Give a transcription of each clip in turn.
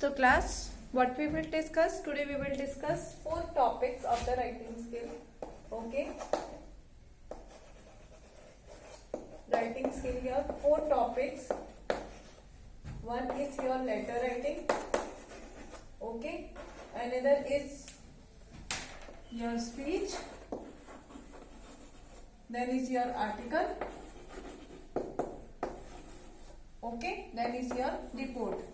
So class, what we will discuss? Today we will discuss 4 topics of the writing skill. Okay. Writing skill here, 4 topics. One is your letter writing. Okay. Another is your speech. Then is your article. Okay. Then is your report.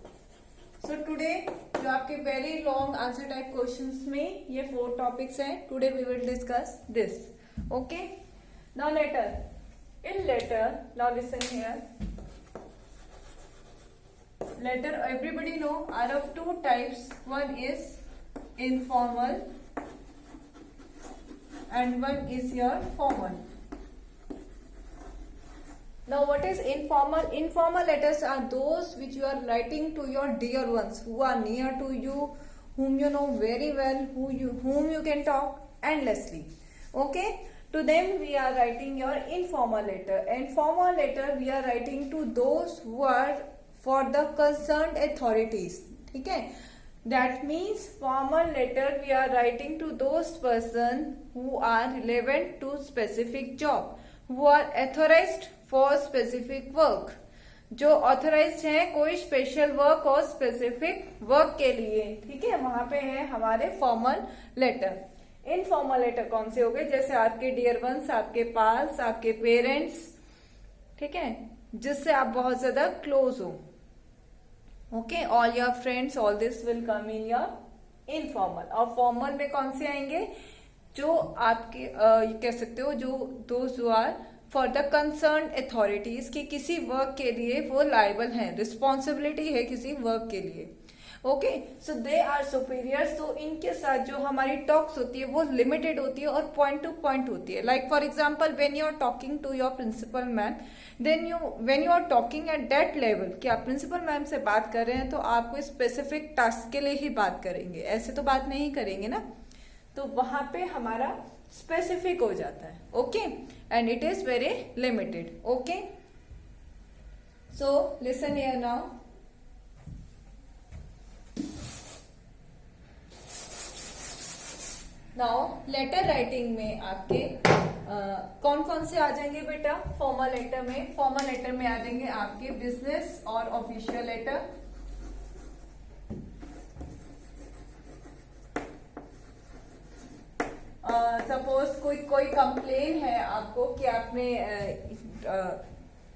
So today जो आपके very long answer type questions में ये 4 topics हैं. Today we will discuss this. Okay. Now letter. In letter, now listen here. Letter, everybody know, are of 2 types. One is informal and one is your formal. Now what is informal? Informal letters are those which you are writing to your dear ones who are near to you, whom you know very well, whom you can talk endlessly. Okay? To them we are writing your informal letter. And formal letter we are writing to those who are for the concerned authorities. Okay? That means formal letter we are writing to those person who are relevant to specific job, who are authorized for specific work. जो authorised है कोई special work और specific work के लिए. ठीक है, वहां पे है हमारे फॉर्मल लेटर. इनफॉर्मल लेटर कौन से हो गए? जैसे आपके डियर वंस, आपके पास, आपके पेरेंट्स. ठीक है, जिससे आप बहुत ज्यादा क्लोज हो. Okay, all your friends, all this will come in your informal. और फॉर्मल में कौन से आएंगे? जो आपके कह सकते हो जो दोस्त are for the concern authorities की किसी वर्क के लिए वो लायबल हैं, रिस्पॉन्सिबिलिटी है किसी वर्क के लिए. Okay, so they are superiors. तो इनके साथ जो हमारी टॉक्स होती है वो लिमिटेड होती है और पॉइंट टू पॉइंट होती है. Like for example when you are talking to your principal ma'am, then when you are talking at that level कि आप प्रिंसिपल मैम से बात कर रहे हैं तो आपको स्पेसिफिक टास्क के लिए ही बात करेंगे, ऐसे तो बात नहीं करेंगे ना. तो वहां पे हमारा स्पेसिफिक हो जाता है. Okay, and it is very limited. Okay, so listen here now. Now later writing में आपके कौन कौन से आ जाएंगे बेटा? फॉर्मल लेटर में, फॉर्मल लेटर में आ जाएंगे आपके बिजनेस और ऑफिशियल लेटर. सपोज कोई कंप्लेन है आपको कि आपने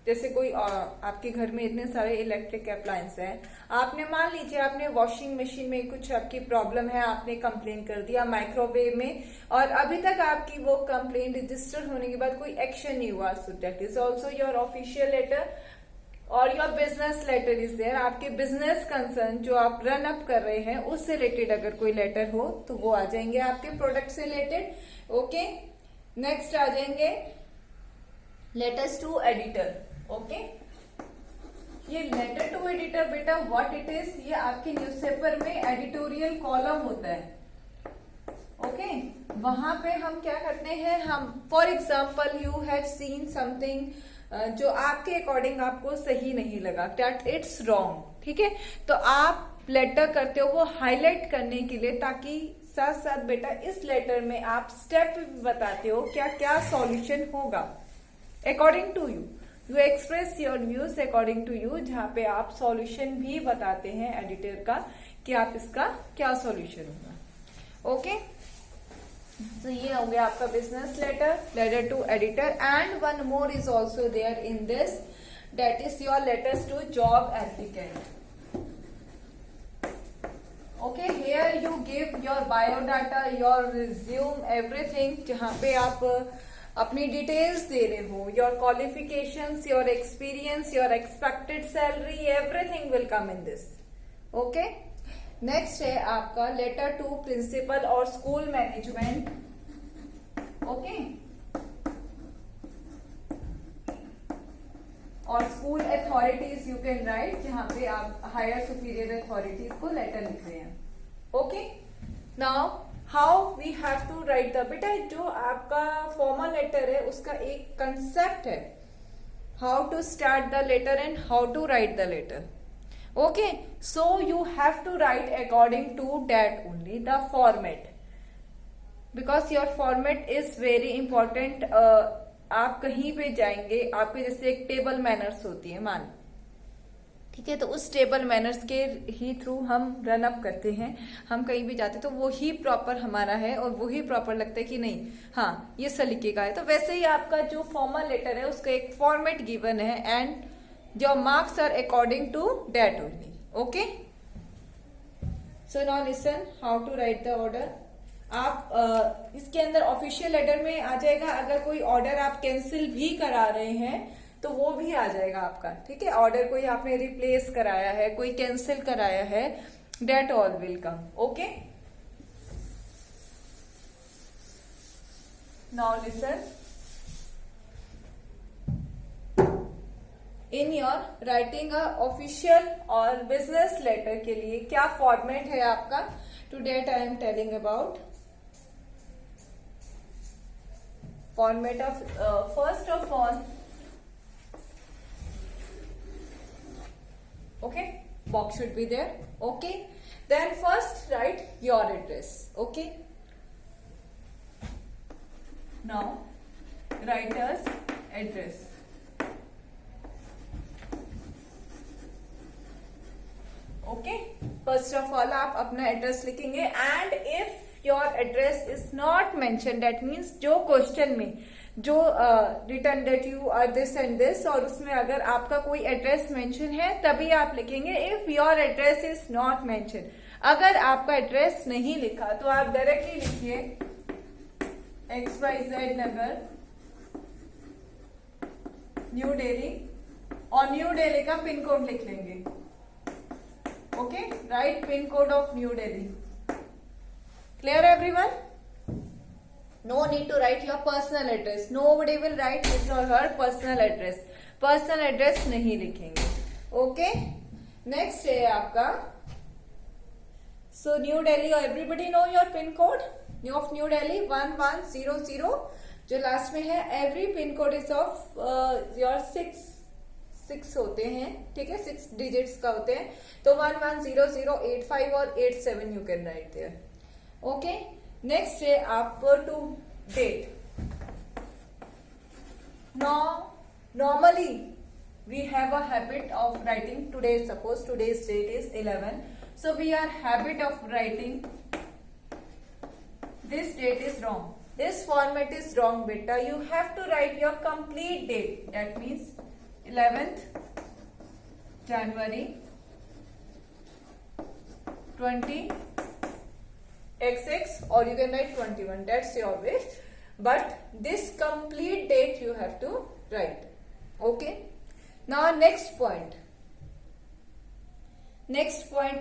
जैसे कोई आपके घर में इतने सारे इलेक्ट्रिक अप्लायंस हैं, आपने मान लीजिए आपने वॉशिंग मशीन में कुछ आपकी प्रॉब्लम है, आपने कंप्लेन कर दिया माइक्रोवेव में, और अभी तक आपकी वो कंप्लेन रजिस्टर होने के बाद कोई एक्शन नहीं हुआ. So that is also your official letter. और your business letter is there. आपके बिजनेस कंसर्न जो आप रन अप कर रहे हैं उससे रिलेटेड अगर कोई लेटर हो तो वो आ जाएंगे आपके प्रोडक्ट से रिलेटेड. ओके, नेक्स्ट आ जाएंगे लेटर्स टू एडिटर. ओके, ये लेटर टू एडिटर बेटा व्हाट इट इज? ये आपके न्यूज़पेपर में एडिटोरियल कॉलम होता है. ओके, वहां पे हम क्या करते हैं, हम for example you have seen something जो आपके अकॉर्डिंग आपको सही नहीं लगा, दैट इट्स रॉन्ग. ठीक है, तो आप लेटर करते हो वो हाईलाइट करने के लिए, ताकि साथ साथ बेटा इस लेटर में आप स्टेप बताते हो क्या क्या सॉल्यूशन होगा according to you. You express your views according to you, जहां पे आप सॉल्यूशन भी बताते हैं एडिटर का कि आप इसका क्या सॉल्यूशन होगा. ओके, तो ये हो गया आपका business letter, letter to editor. And one more is also there in this, that is your letters to job applicant. Okay, here you give your biodata, your resume, everything, जहां पे आप अपनी डिटेल्स दे रहे हो, your qualifications, your experience, your expected salary, everything will come in this. Okay, next है आपका letter to principal और स्कूल मैनेजमेंट. ओके, और school authorities you can right, जहां पे आप हायर सुपीरियर अथॉरिटीज को लेटर लिख रहे हैं. Okay, now how we have to write the, बेटा जो आपका फॉर्मल लेटर है उसका एक कंसेप्ट है, how to start the letter and how to write the letter. Okay, so you have to write according to that only the format, because your format is very important. आप कहीं पे जाएंगे, आपके जैसे एक टेबल मैनर्स होती है मान, ठीक है, तो उस टेबल मैनर्स के ही थ्रू हम रन अप करते हैं, हम कहीं भी जाते हैं तो वो ही प्रॉपर हमारा है और वो ही प्रॉपर लगता है कि नहीं हाँ ये सलीके का है। तो वैसे ही आपका जो फॉर्मल लेटर है उसका एक फॉर्मेट गिवन है and your marks are according to that only. Okay, so now listen how to write the order. आप इसके अंदर ऑफिशियल लेटर में आ जाएगा, अगर कोई ऑर्डर आप कैंसिल भी करा रहे हैं तो वो भी आ जाएगा आपका, ठीक है। ऑर्डर कोई आपने रिप्लेस कराया है, कोई कैंसिल कराया है, date all will come. Okay, now listen, in your writing a official और बिजनेस लेटर के लिए क्या फॉर्मेट है आपका, to date I am telling about format of first of all, okay, box should be there. Okay, then first write your address. Okay, now writer's address. Okay, first of all आप अपना address लिखेंगे and if your address is not mentioned, that means जो question में जो return date you are this and this, और उसमें अगर आपका कोई एड्रेस मेंशन है तभी आप लिखेंगे। If your address is not mention, अगर आपका एड्रेस नहीं लिखा तो आप डायरेक्टली लिखिए XYZ नगर, न्यू दिल्ली, और न्यू दिल्ली का पिन कोड लिख लेंगे। Okay, right pin code of new Delhi. Clear everyone? No need to write your personal address. Nobody will write his or her personal address. Personal address नहीं लिखेंगे। Okay? Next है आपका, so New Delhi, everybody know your pin code of New Delhi 1100, जो last में है। Every pin code is of your six होते हैं, ठीक है, 6 digits का होते हैं, तो 110085 और 87 you can write there. Okay? Next है आपको to date. Normally we have a habit of writing today, suppose today's date is 11, so we are habit of writing this date is wrong, this format is wrong बेटा, you have to write your complete date, that means 11th January 20XX, or you can write 21, that's your wish, but this complete date you have to write. Okay, now next point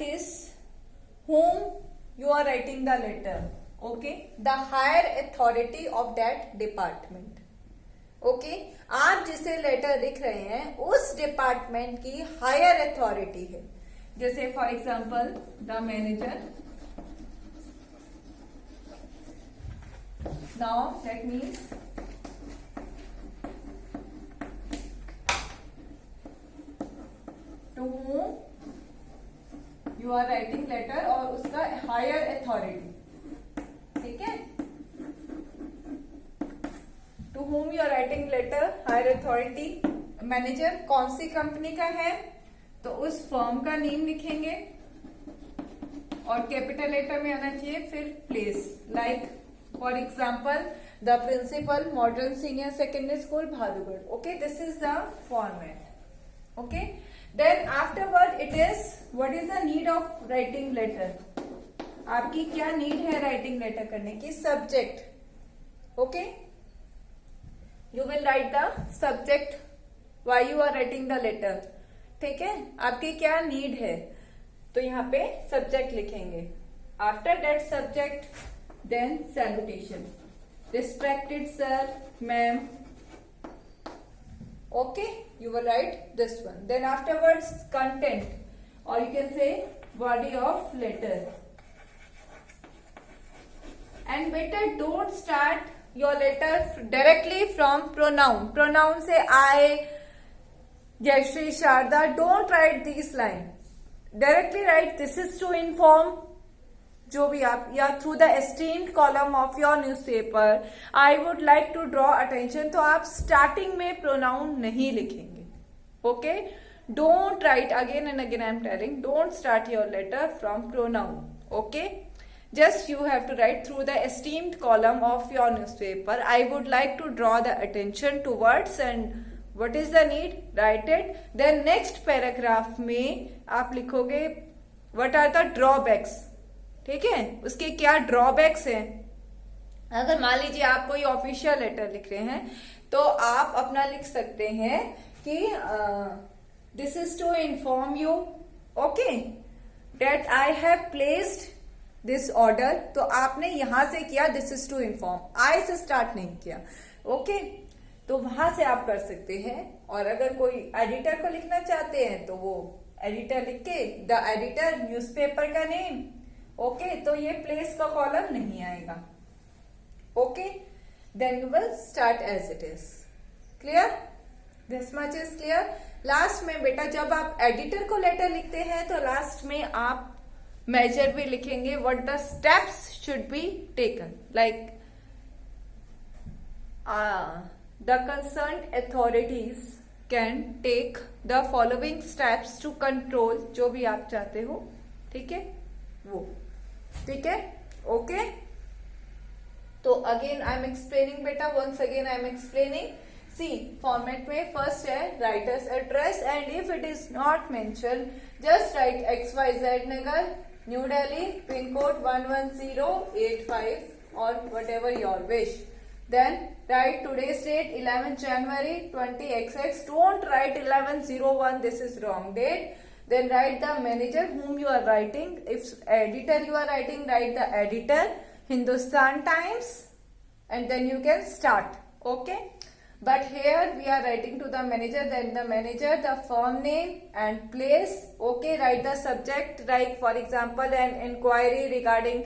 is whom you are writing the letter. Okay, the higher authority of that department. Okay, आप जिसे letter लिख रहे हैं उस department की higher authority है, जैसे for example the manager. Now that means to whom you are writing letter और उसका higher authority, ठीक है, to whom you are writing letter, higher authority, manager कौन सी कंपनी का है तो उस फर्म का नेम लिखेंगे और कैपिटल लेटर में आना चाहिए, फिर place, like For example, the principal, Modern Senior Secondary School, Bhadugarh. Okay, this is the format. Okay, then afterward it is, what is the need of writing letter? आपकी क्या need है writing letter करने की? Subject. Okay, you will write the subject why you are writing the letter. ठीक है, आपकी क्या need है तो यहाँ पे subject लिखेंगे। After that subject, then salutation, respected sir, ma'am. Okay, you will write this one. Then afterwards content, or you can say body of letter. And better don't start your letter directly from pronoun. Pronoun say I, Jayashree, Sharda, don't write these lines. Directly write this is to inform, जो भी आप, या through the esteemed column of your newspaper I would like to draw attention, तो आप starting में pronoun नहीं लिखेंगे. Okay, don't write, again and again I am telling, don't start your letter from pronoun. Okay, just you have to write through the esteemed column of your newspaper I would like to draw the attention towards, and what is the need, write it. Then next paragraph में आप लिखोगे what are the drawbacks. ठीक है, उसके क्या drawbacks हैं. अगर मान लीजिए आप कोई ऑफिशियल लेटर लिख रहे हैं तो आप अपना लिख सकते हैं कि this is to inform you, okay, that I have placed this order. तो आपने यहां से किया this is to inform, I से स्टार्ट नहीं किया. ओके, तो वहां से आप कर सकते हैं. और अगर कोई एडिटर को लिखना चाहते हैं तो वो एडिटर लिख के द एडिटर न्यूज़पेपर का नेम. ओके, तो ये प्लेस का कॉलम नहीं आएगा. Okay, then you will start as it is. Clear, this much is clear. Last में बेटा जब आप एडिटर को लेटर लिखते हैं तो लास्ट में आप मेजर भी लिखेंगे, what the steps should be taken, like the concerned authorities can take the following steps to control, जो भी आप चाहते हो. ठीक है, वो ठीक है. ओके, तो अगेन आई एम एक्सप्लेनिंग बेटा, once again I am explaining. See format में फर्स्ट है writers address, and if it is not mention just write XYZ Nagar, new Delhi, pin code 11085 or whatever your wish. Then write today's date 11th January 20XX. Don't write 1101, this is wrong date. Then write the manager whom you are writing. If editor you are writing, write the editor, Hindustan Times, and then you can start. Okay, but here we are writing to the manager, then the manager, the firm name and place. Okay, write the subject, like for example an inquiry regarding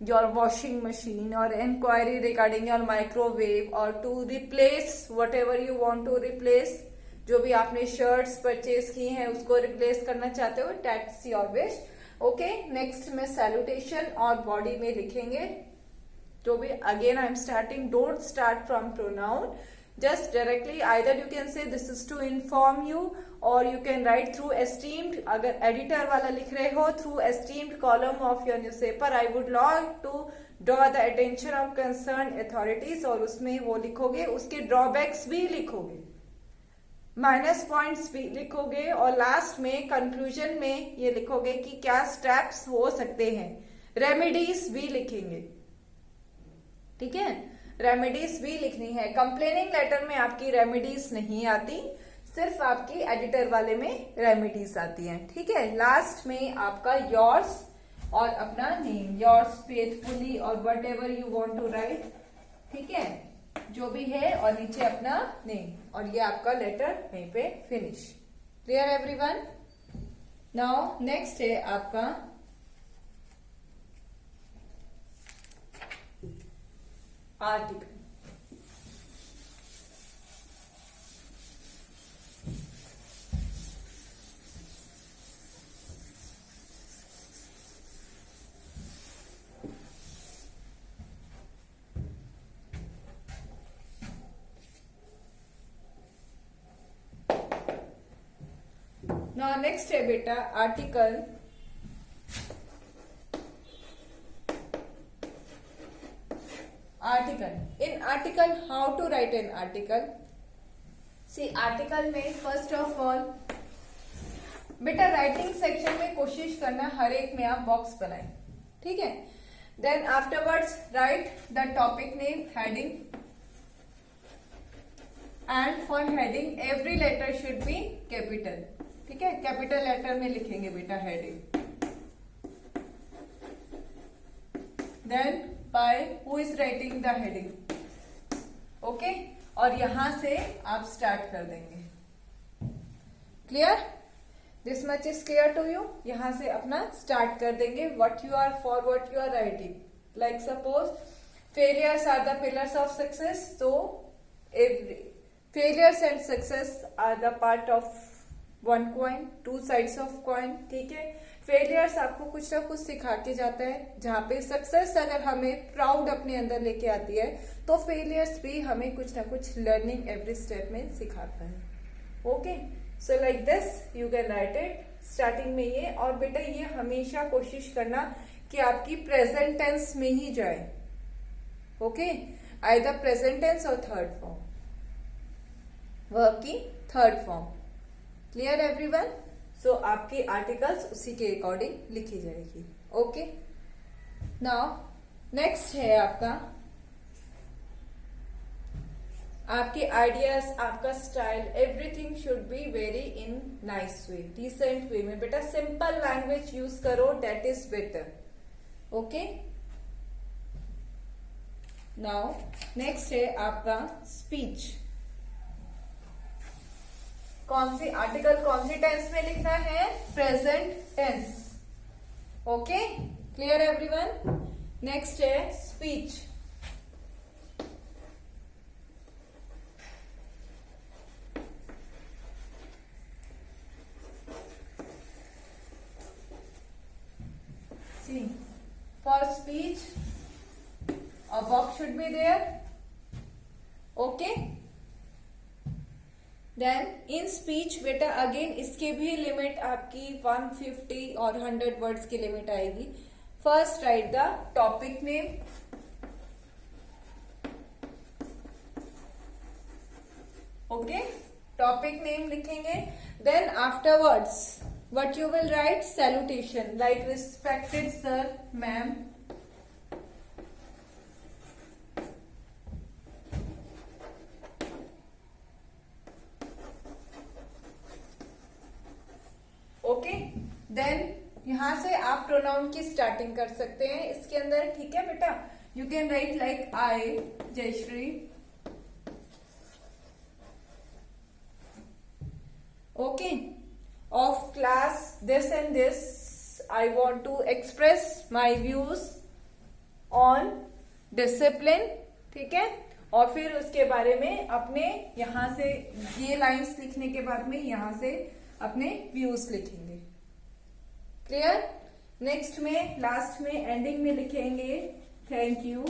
your washing machine, or inquiry regarding your microwave, or to replace whatever you want to replace. जो भी आपने shirts purchase की हैं उसको replace करना चाहते हो, that's your wish. Okay, next में सैल्यूटेशन और बॉडी में लिखेंगे, जो भी again I am starting, don't start from pronoun, just directly either you can say this is to inform you, or you can write through esteemed, अगर editor वाला लिख रहे हो, through esteemed column of your newspaper I would like to draw the attention of concerned authorities, और उसमें वो लिखोगे, उसके drawbacks भी लिखोगे, माइनस पॉइंट्स भी लिखोगे, और लास्ट में कंक्लूजन में ये लिखोगे कि क्या स्टेप्स हो सकते हैं. रेमेडीज भी लिखेंगे. ठीक है, रेमेडीज भी लिखनी है. कंप्लेनिंग लेटर में आपकी रेमेडीज नहीं आती, सिर्फ आपकी एडिटर वाले में रेमेडीज आती हैं. ठीक है, लास्ट में आपका योर्स और अपना नेम, योर्स फेथफुली और whatever you want to write. ठीक है, जो भी है, और नीचे अपना नेम, और ये आपका लेटर यहीं पे finish. Clear everyone. Now next है आपका आर्टिकल. नाउ नेक्स्ट है बेटा article. Article, in article how to write an article. See article में फर्स्ट ऑफ ऑल बेटा राइटिंग सेक्शन में कोशिश करना हर एक में आप बॉक्स बनाएं. ठीक है, then afterwards write the topic name, heading, and for heading every letter should be capital. ठीक है, कैपिटल लेटर में लिखेंगे बेटा heading. Then by who is writing the heading. Okay, और यहां से आप स्टार्ट कर देंगे. Clear, this much is clear to you. यहां से अपना स्टार्ट कर देंगे, what you are, for what you are writing. Like suppose failures are the pillars of success, तो failures and success are the part of one coin, two sides of coin, ठीक है। Failures आपको कुछ ना कुछ सिखा के जाता है, जहाँ पे सक्सेस अगर हमें प्राउड अपने अंदर लेके आती है, तो फेलियर्स भी हमें कुछ ना कुछ लर्निंग एवरी स्टेप में सिखाता है। Okay, so like this you can right it starting में ये। और बेटा ये हमेशा कोशिश करना कि आपकी प्रेजेंट टेंस में ही जाए। ओके, आइदर प्रेजेंट टेंस और थर्ड फॉर्म, वर्ब की third form. Clear everyone? So आपकी आर्टिकल्स उसी के अकॉर्डिंग लिखी जाएगी। ओके, नाउ नेक्स्ट है आपके आइडियाज, आपका style, everything should be very in nice way, decent way में। बेटा सिंपल लैंग्वेज यूज करो, that is better. Okay, now next है आपका स्पीच। कौन सी आर्टिकल कौन सी टेंस में लिखना है? Present tense. Okay, clear everyone? Next है speech. See, for speech a verb should be there. Okay, then in speech बेटा अगेन इसके भी लिमिट आपकी 150 और 100 वर्ड्स की लिमिट आएगी। First write the topic name, okay, topic name लिखेंगे। Then afterwards what you will write? Salutation, like respected sir, ma'am. Okay, then यहां से आप प्रोनाउन की स्टार्टिंग कर सकते हैं इसके अंदर, ठीक है बेटा। You can write like I, Jayshree. Okay, of class this and this, I want to express my views on discipline, ठीक है। और फिर उसके बारे में अपने यहां से ये लाइंस लिखने के बाद में यहां से अपने व्यूज लिखेंगे। क्लियर? नेक्स्ट में लास्ट में एंडिंग में लिखेंगे thank you.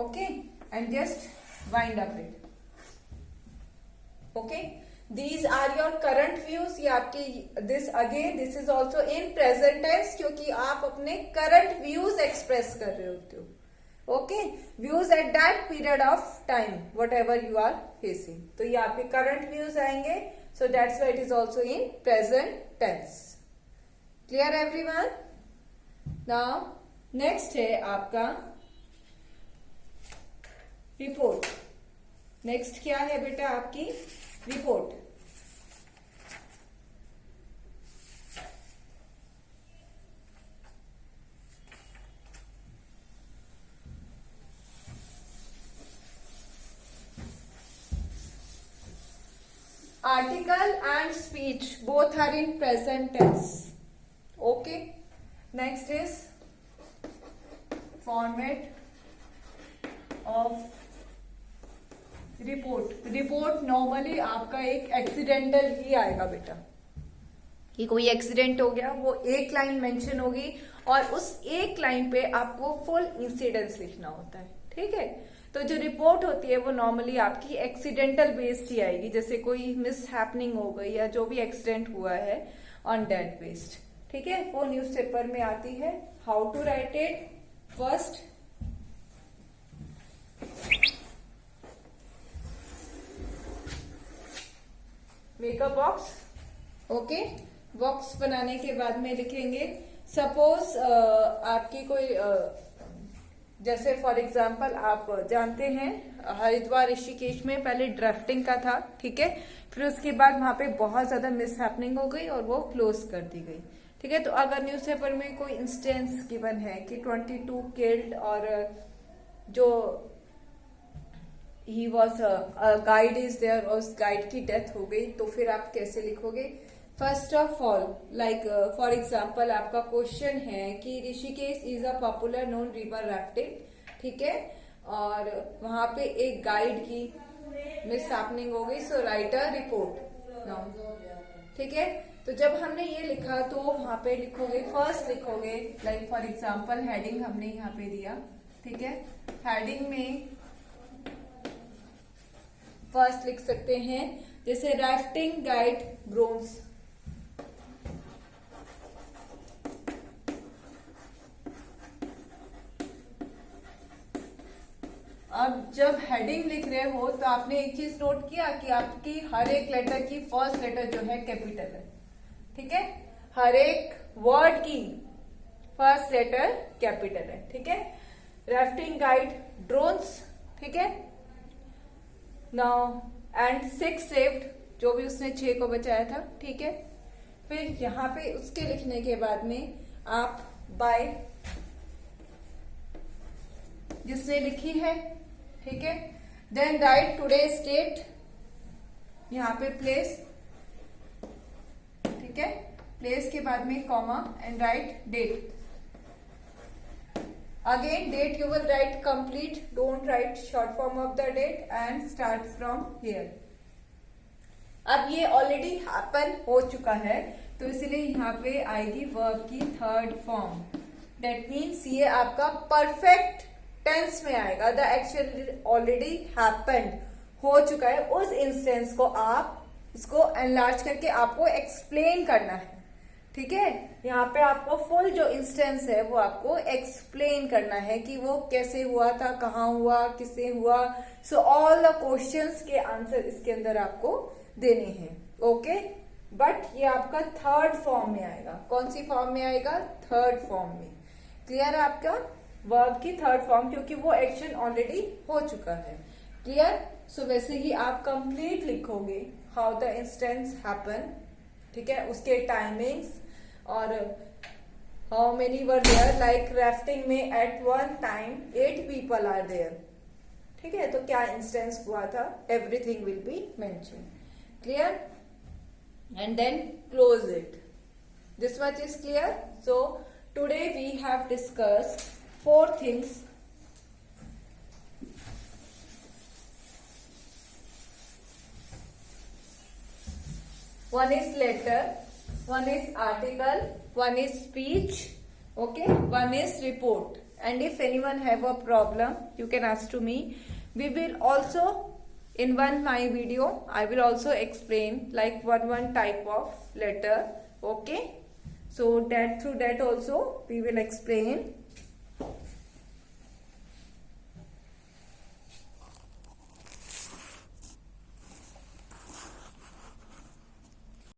Okay, and just wind up it. Okay, these are your current views. ये आपके this is also in present tense, क्योंकि आप अपने करंट व्यूज एक्सप्रेस कर रहे होते हो। Okay, views at that period of time whatever you are facing. तो ये आपके करंट व्यूज आएंगे, so that's why it is also in present tense. Clear everyone? Now next है आपका रिपोर्ट। नेक्स्ट क्या है बेटा? आपकी report. Article and speech both are in present tense. Okay, next is format of report. Report normally आपका एक accidental ही आएगा बेटा, कि कोई एक्सीडेंट हो गया, वो एक लाइन मेंशन होगी और उस एक लाइन पे आपको फुल इंसिडेंस लिखना होता है, ठीक है। तो जो रिपोर्ट होती है वो नॉर्मली आपकी एक्सीडेंटल बेस्ड ही आएगी, जैसे कोई मिस हैपनिंग हो गई या जो भी एक्सीडेंट हुआ है ऑन दैट बेस्ड, ठीक है। वो न्यूज़पेपर में आती है। How to write it? First make a box. Okay, box बनाने के बाद में लिखेंगे सपोज आपकी कोई जैसे फॉर एग्जाम्पल आप जानते हैं हरिद्वार ऋषिकेश में पहले ड्राफ्टिंग का था, ठीक है। फिर उसके बाद वहां पे बहुत ज्यादा मिस हैपनिंग हो गई और वो क्लोज कर दी गई, ठीक है। तो अगर न्यूज़पेपर में कोई इंस्टेंस गिवन है कि 22 किल्ड और जो he was guide is there और उस गाइड की डेथ हो गई, तो फिर आप कैसे लिखोगे? First of all like for example आपका क्वेश्चन है कि Rishikesh is a popular known river rafting, ठीक है। और वहां पे एक गाइड की मिस हैपनिंग हो गई, सो राइट अ रिपोर्ट नाउ। ठीक है, तो जब हमने ये लिखा तो वहां पे लिखोगे, फर्स्ट लिखोगे, लाइक फॉर एग्जांपल हेडिंग हमने यहाँ पे दिया। ठीक है, हेडिंग में फर्स्ट लिख सकते हैं जैसे राफ्टिंग गाइड ब्रोन्स। अब जब हेडिंग लिख रहे हो तो आपने एक चीज नोट किया कि आपकी हर एक लेटर की फर्स्ट लेटर जो है कैपिटल है। ठीक है, हर एक वर्ड की फर्स्ट लेटर कैपिटल है। ठीक है, राफ्टिंग गाइड ड्रोन्स। ठीक है, नाउ एंड 6 सेव्ड, जो भी उसने 6 को बचाया था। ठीक है, फिर यहाँ पे उसके लिखने के बाद में आप बाय जिसने लिखी है। ठीक है, देन राइट टुडेज डेट, यहाँ पे प्लेस। ठीक है, प्लेस के बाद में comma and write date. Again date you will write complete, don't write short form of the date and start from here. अब ये ऑलरेडी हैपन हो चुका है तो इसलिए यहाँ पे आएगी वर्ब की थर्ड फॉर्म। दैट मीन्स ये आपका परफेक्ट टेंस में आएगा। द एक्शन ऑलरेडी हैपेंड, हो चुका है। उस इंस्टेंस को आप इसको एनलार्ज करके आपको एक्सप्लेन करना है। ठीक है, यहाँ पे आपको फुल जो इंस्टेंस है वो आपको एक्सप्लेन करना है कि वो कैसे हुआ था, कहाँ हुआ, किससे हुआ। सो ऑल द क्वेश्चंस के आंसर इसके अंदर आपको देने हैं। ओके, बट ये आपका थर्ड फॉर्म में आएगा। कौन सी फॉर्म में आएगा? थर्ड फॉर्म में। क्लियर है आपका? वर्ब की थर्ड फॉर्म, क्योंकि वो एक्शन ऑलरेडी हो चुका है। क्लियर? सो वैसे ही आप कंप्लीट लिखोगे हाउ द इंस्टेंस हैपन। ठीक है, उसके टाइमिंग्स और how many were there, like rafting में at one time 8 people are there. ठीक है, तो क्या इंस्टेंस हुआ था, everything will be mention. Clear? And then close it. This much is clear? So today we have discussed 4 things. One is letter, one is article, one is speech, okay, one is report. And if anyone have a problem, you can ask to me. We will also, in my video, I will also explain like one type of letter, okay. So that through that also we will explain